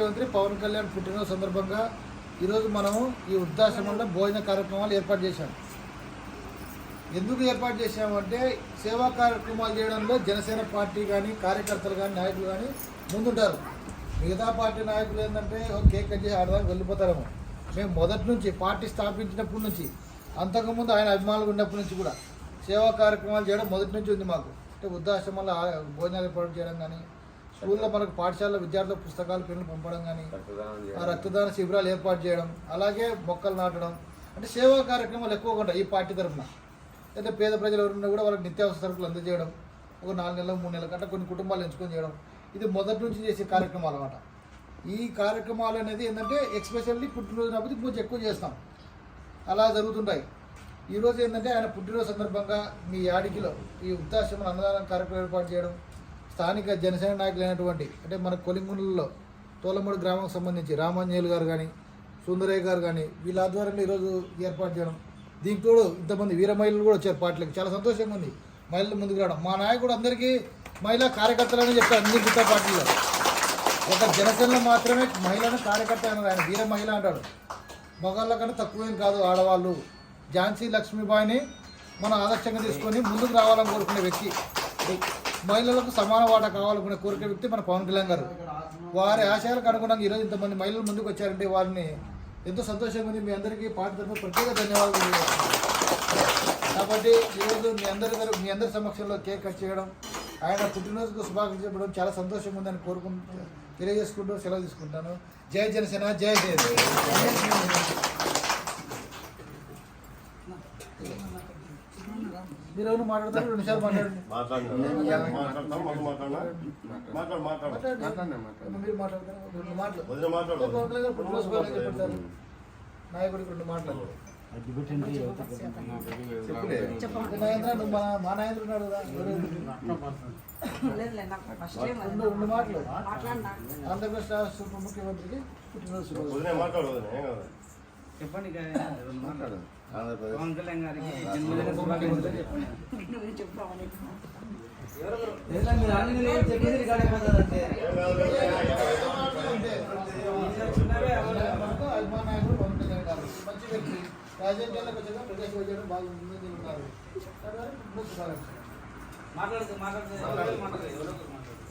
ముఖ్యమంత్రి పవన్ కళ్యాణ్ పుట్టినరోజు సందర్భంగా ఈరోజు మనము ఈ వృద్ధాశ్రమంలో భోజన కార్యక్రమాలు ఏర్పాటు చేశాం. ఎందుకు ఏర్పాటు చేశామంటే సేవా కార్యక్రమాలు చేయడంలో జనసేన పార్టీ కానీ కార్యకర్తలు కానీ నాయకులు కానీ ముందుంటారు. మిగతా పార్టీ నాయకులు ఏంటంటే కేక్ కట్ చేసి ఆడడానికి వెళ్ళిపోతారేమో. మేము మొదటి నుంచి పార్టీ స్థాపించినప్పటి నుంచి, అంతకుముందు ఆయన అభిమానులు ఉన్నప్పటి నుంచి కూడా సేవా కార్యక్రమాలు చేయడం మొదటి నుంచి ఉంది మాకు. అంటే వృద్ధాశ్రమంలో భోజనాలు ఏర్పాటు చేయడం కానీ, స్కూల్లో మనకు పాఠశాలలో విద్యార్థుల పుస్తకాలు పెన్నులు పంపడం కానీ, రక్తదాన శిబిరాలు ఏర్పాటు చేయడం, అలాగే మొక్కలు నాటడం, అంటే సేవా కార్యక్రమాలు ఎక్కువగా ఉంటాయి ఈ పార్టీ తరఫున. అయితే పేద ప్రజలు ఎవరున్నా కూడా వాళ్ళకి నిత్యావసర సరుకులు అందజేయడం, ఒక 4 నెలలు 3 నెలల కంటే కొన్ని కుటుంబాలు ఎంచుకొని చేయడం, ఇది మొదటి నుంచి చేసే కార్యక్రమాలు అన్నమాట. ఈ కార్యక్రమాలు అనేది ఏంటంటే ఎక్స్పెషల్లీ పుట్టినరోజు కాబట్టి కొంచెం ఎక్కువ చేస్తాం, అలా జరుగుతుంటాయి. ఈరోజు ఏంటంటే ఆయన పుట్టినరోజు సందర్భంగా మీ యాడికిలో ఈ వృద్ధాశ్రమం అన్నదానం కార్యక్రమం ఏర్పాటు చేయడం, స్థానిక జనసేన నాయకులైనటువంటి అంటే మన కొలింగులలో తోలమూడి గ్రామానికి సంబంధించి రామాంజనేయులు గారు కానీ, సుందరయ్య గారు కానీ, వీళ్ళ ఆధ్వర్యంలో ఈరోజు ఏర్పాటు చేయడం. దీనికి తోడు ఇంతమంది వీర మహిళలు కూడా వచ్చారు పార్టీలకు. చాలా సంతోషంగా ఉంది మహిళలు ముందుకు రావడం. మా నాయకుడు అందరికీ మహిళా కార్యకర్తలని చెప్తారు. అన్ని మిగతా పార్టీలో ఒక జనసేనలో మాత్రమే మహిళను కార్యకర్త అన్నారు. ఆయన వీర మహిళ అంటాడు. మగవాళ్ళ కన్నా తక్కువేం కాదు ఆడవాళ్ళు. ఝాన్సీ లక్ష్మీబాయిని మనం ఆదర్శంగా తీసుకొని ముందుకు రావాలని కోరుకునే వ్యక్తి, మహిళలకు సమాన వాటా కావాలనుకునే కోరికే వ్యక్తి మన పవన్ కళ్యాణ్ గారు. వారి ఆశయాలకు అనుగుణంగా ఈరోజు ఇంతమంది మహిళలు ముందుకు వచ్చారంటే వారిని ఎంతో సంతోషంగా ఉంది. మీ అందరికీ పార్టీ తరఫున ప్రత్యేక ధన్యవాదాలు. కాబట్టి ఈరోజు మీ అందరి సమక్షంలో కేక్ కట్ చేయడం, ఆయన పుట్టినరోజుకు శుభాకాంక్షలు చెప్పడం చాలా సంతోషంగా ఉందని తెలియజేసుకుంటూ సెలవు తీసుకుంటాను. జై జనసేన, జై జై. మీరు ఎవరు మాట్లాడతారు? 2 నిమిషాలు మాట్లాడండి. మీరు మాట్లాడతారు. నాయకుడికి 2 మాటలు. నరేంద్ర, నువ్వు మా నాయకుడు ఉన్నాడు కదా, 2 మాటలు. ఆంధ్రప్రదేశ్ రాష్ట్ర ఉప ముఖ్యమంత్రికి పుట్టినరోజు చెప్పండి. పవన్ కళ్యాణ్ గారికి జన్మదిన శుభాకాంక్షలు చెప్పండి. అభిమానాయకుడు పవన్ కళ్యాణ్ గారు మంచి వ్యక్తి. రాజకీయాలకు వచ్చాక ప్రదేశ్ వచ్చాడు బాగుంది ఉన్నారు.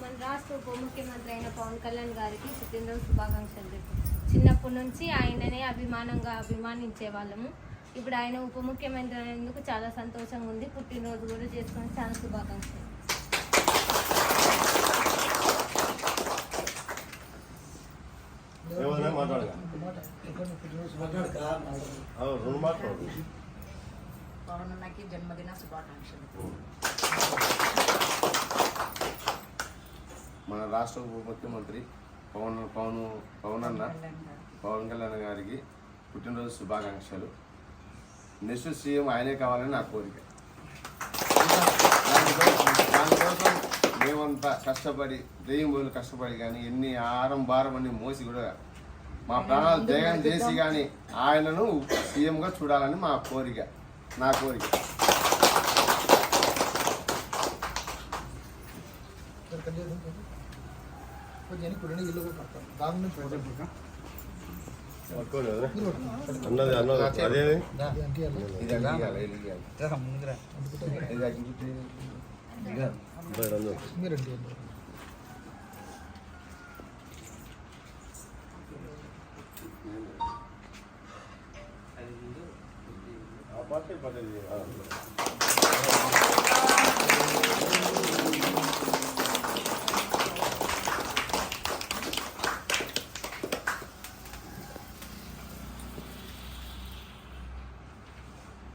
మన రాష్ట్ర ఉప ముఖ్యమంత్రి అయిన పవన్ కళ్యాణ్ గారికి పుట్టినరోజు శుభాకాంక్షలు. చిన్నప్పటి నుంచి ఆయననే అభిమానించే వాళ్ళము. ఇప్పుడు ఆయన ఉప ముఖ్యమంత్రి అయినందుకు చాలా సంతోషంగా ఉంది. పుట్టినరోజు కూడా చేసుకొని చాలా శుభాకాంక్షలు. పవన్ అన్నకి జన్మదిన శుభాకాంక్షలు. మన రాష్ట్ర ఉప ముఖ్యమంత్రి పవన్ కళ్యాణ్ గారికి పుట్టినరోజు శుభాకాంక్షలు. నెక్స్ట్ సీఎం ఆయనే కావాలని నా కోరిక. దానికోసం మేమంతా కష్టపడి దెయ్యం బోలు కష్టపడి కానీ ఎన్ని భారం అన్ని మోసి కూడా మా ప్రాణాలు త్యాగం చేసి కానీ ఆయనను సీఎంగా చూడాలని నా కోరిక. పార్టీ